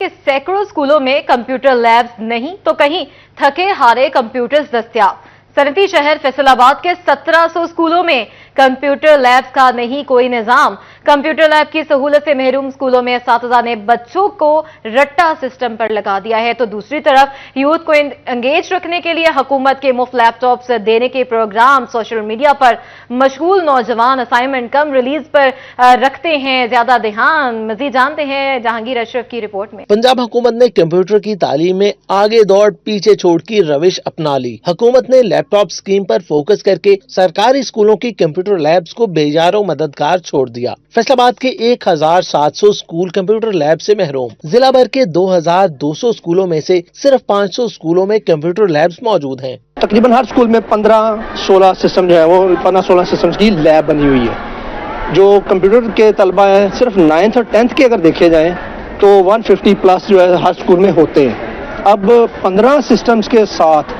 सैकड़ों स्कूलों में कंप्यूटर लैब्स नहीं तो कहीं थके हारे कंप्यूटर्स दस्तयाब। सनती शहर फैसलाबाद के 1700 स्कूलों में कंप्यूटर लैब्स का नहीं कोई निजाम। कंप्यूटर लैब की सहूलत से महरूम स्कूलों में असातिज़ा ने बच्चों को रट्टा सिस्टम पर लगा दिया है, तो दूसरी तरफ यूथ को एंगेज रखने के लिए हुकूमत के मुफ्त लैपटॉप्स देने के प्रोग्राम सोशल मीडिया पर मशगूल नौजवान असाइनमेंट कम रिलीज पर रखते हैं ज्यादा ध्यान। मजीद जानते हैं जहांगीर अशरफ की रिपोर्ट में। पंजाब हुकूमत ने कंप्यूटर की तालीम में आगे दौड़ पीछे छोड़ की रविश अपना ली। हुकूमत ने लैपटॉप स्कीम पर फोकस करके सरकारी स्कूलों की कंप्यूटर लैब्स को बेजारों मददगार छोड़ दिया। फैसलाबाद के 1700 स्कूल कंप्यूटर लैब से महरूम। जिला भर के 2200 स्कूलों में से सिर्फ 500 स्कूलों में कंप्यूटर लैब्स मौजूद हैं। तकरीबन हर स्कूल में 15-16 सिस्टम जो है वो 15-16 सिस्टम की लैब बनी हुई है। जो कंप्यूटर के तलबा हैं सिर्फ 9th और 10th के अगर देखे जाएं तो 150 प्लस जो है हर स्कूल में होते हैं। अब 15 सिस्टम्स के साथ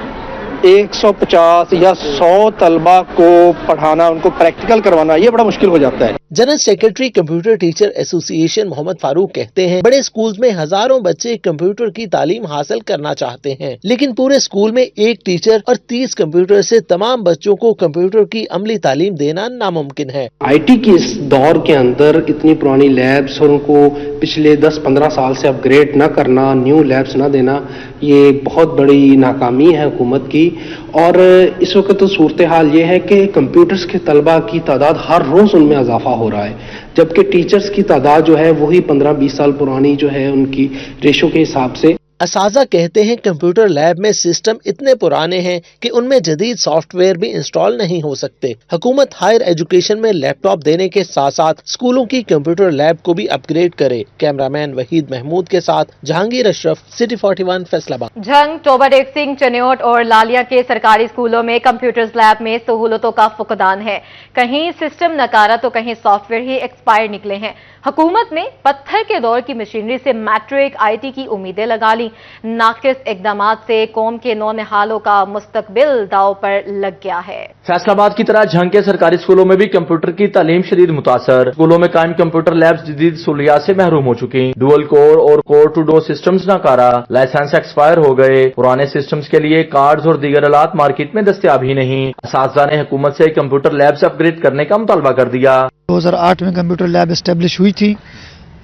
150 या 100 तलबा को पढ़ाना, उनको प्रैक्टिकल करवाना, ये बड़ा मुश्किल हो जाता है। General secretary computer teacher association Mohammad Farooq कहते हैं, बड़े स्कूल में हजारों बच्चे कंप्यूटर की तालीम हासिल करना चाहते हैं, लेकिन पूरे स्कूल में एक टीचर और 30 कंप्यूटर से तमाम बच्चों को कंप्यूटर की अमली तालीम देना नामुमकिन है। आईटी की इस दौर के अंदर इतनी पुरानी लैब्स और उनको पिछले 10-15 साल से अपग्रेड न करना, न्यू लैब्स न देना, ये बहुत बड़ी नाकामी है हुकूमत की। और इस वक्त तो सूरत हाल ये है कि कंप्यूटर्स के तलबा की तादाद हर रोज उनमें इजाफा हो रहा है, जबकि टीचर्स की तादाद जो है वही 15-20 साल पुरानी जो है उनकी रेशो के हिसाब से। असातिज़ा कहते हैं कंप्यूटर लैब में सिस्टम इतने पुराने हैं कि उनमें जदीद सॉफ्टवेयर भी इंस्टॉल नहीं हो सकते। हुकूमत हायर एजुकेशन में लैपटॉप देने के साथ साथ स्कूलों की कंप्यूटर लैब को भी अपग्रेड करे। कैमरामैन वहीद महमूद के साथ जहांगीर अशरफ, सिटी 41 फैसलाबाद। जंग, टोबाडेक सिंह, चनियोट और लालिया के सरकारी स्कूलों में कंप्यूटर्स लैब में सहूलतों का फुकदान है। कहीं सिस्टम नकारा तो कहीं सॉफ्टवेयर ही एक्सपायर निकले हैं। हुकूमत ने पत्थर के दौर की मशीनरी से मैट्रिक IT की उम्मीदें लगा ली। नाकिस इकदामात से कौम के नौनिहालों का मुस्तकबिल दाव पर लग गया है। फैसलाबाद की तरह झंग के सरकारी स्कूलों में भी कंप्यूटर की तालीम शदीद मुतासर। स्कूलों में कायम कंप्यूटर लैब्स जदीद सहूलियात से महरूम हो चुकी। डुअल कोर और कोर टू डो सिस्टम्स नाकारा, लाइसेंस एक्सपायर हो गए। पुराने सिस्टम्स के लिए कार्ड्स और दीगर आलात मार्केट में दस्तयाब ही नहीं। असातिज़ा ने हुकूमत से कंप्यूटर लैब्स अपग्रेड करने का मुतालबा कर दिया। 2008 में कंप्यूटर लैब एस्टेब्लिश हुई थी,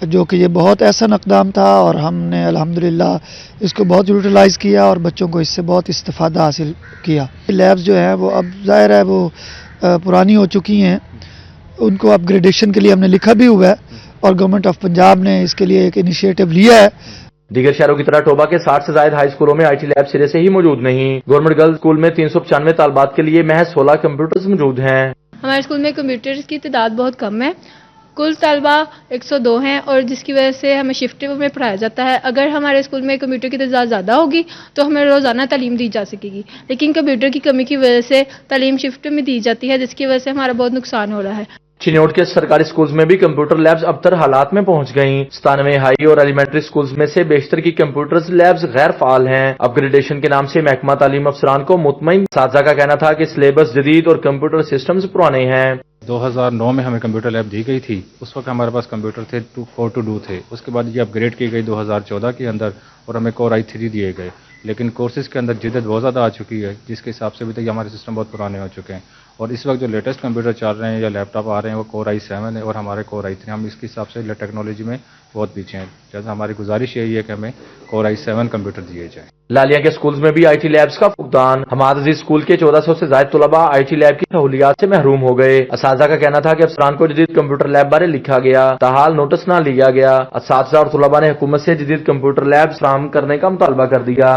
जो कि ये बहुत ऐसा इक़दाम था और हमने अल्हम्दुलिल्लाह इसको बहुत यूटिलाइज़ किया और बच्चों को इससे बहुत इस्तिफ़ादा हासिल किया। लैब्स जो हैं वो अब ज़ाहिर है वो पुरानी हो चुकी हैं, उनको अपग्रेडेशन के लिए हमने लिखा भी हुआ है और गवर्नमेंट ऑफ पंजाब ने इसके लिए एक इनिशिएटिव लिया है। दीगर शहरों की तरह टोबा के 60 से ज्यादा हाई स्कूलों में IT लैब सिरे से ही मौजूद नहीं। गवर्नमेंट गर्ल्स स्कूल में 395 तालबात के लिए महज 16 कंप्यूटर्स मौजूद हैं। हमारे स्कूल में कंप्यूटर्स की तादाद बहुत कम है, कुल तलबा 102 हैं और जिसकी वजह से हमें शिफ्ट में पढ़ाया जाता है। अगर हमारे स्कूल में कंप्यूटर की तादाद ज़्यादा होगी तो हमें रोज़ाना तालीम दी जा सकेगी, लेकिन कंप्यूटर की कमी की वजह से तालीम शिफ्ट में दी जाती है, जिसकी वजह से हमारा बहुत नुकसान हो रहा है। चिन्योट के सरकारी स्कूल्स में भी कंप्यूटर लैब्स अबतर हालात में पहुंच गईं। 97 हाई और एलिमेंट्री स्कूल्स में से बेशतर की कंप्यूटर लैब्स गैर फाल हैं। अपग्रेडेशन के नाम से महकमा तालीम अफसरान को मुतमईन। असातिज़ा का कहना था कि सिलेबस जदीद और कंप्यूटर सिस्टम्स पुराने हैं। 2009 में हमें कंप्यूटर लैब दी गई थी, उस वक्त हमारे पास कंप्यूटर थे 422 थे। उसके बाद ये अपग्रेड की गई 2014 के अंदर और हमें कोर i3 दिए गए, लेकिन कोर्सेज के अंदर जिद्दत बहुत ज़्यादा आ चुकी है, जिसके हिसाब से अभी तक हमारे सिस्टम बहुत पुराने हो चुके हैं। और इस वक्त जो लेटेस्ट कंप्यूटर चल रहे हैं या लैपटॉप आ रहे हैं वो कोर i7 है और हमारे कोर i3। हम इसके हिसाब से टेक्नोलॉजी में बहुत पीछे हैं, जैसा हमारी गुजारिश यही है कि हमें कोर i7 कंप्यूटर दिए जाए। लालिया के स्कूल्स में भी IT लैब्स का फुकदान। हमाद अजीज स्कूल के 1400 से ज्यादा तलबा IT लैब की सहूलियात से महरूम हो गए। असातिज़ा का कहना था कि अफसरान को जदीद कंप्यूटर लैब बारे लिखा गया, ताहाल नोटिस न लिया गया। असातिज़ा और तलबा ने हुकूमत से जदीद कंप्यूटर लैब फराहम करने का मुतालबा कर दिया।